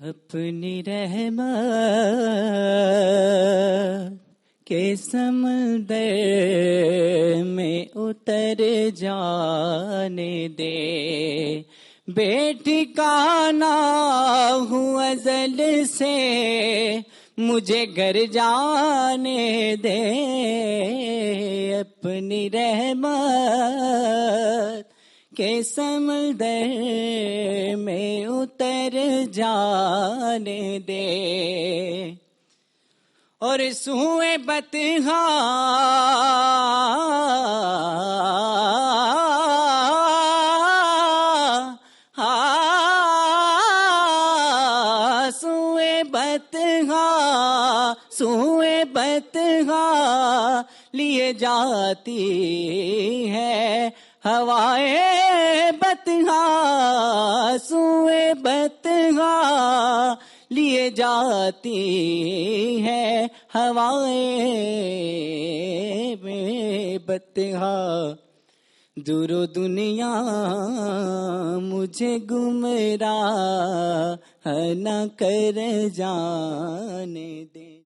اپنی رحمت کے سمندر میں اتر جانے دے، بے ٹھکانہ ہوں ازل سے مجھے گھر جانے دے، اپنی رحمت کے سمندر میں اتر جانے دے، اور سوئے بطحا سوئے بطحا لیے جاتی ہے ہوائے بطحا، سوئے بطحا لیے جاتی ہے ہوائے بطحا، دور و دنیا مجھے گمراہ نہ کر جانے دے۔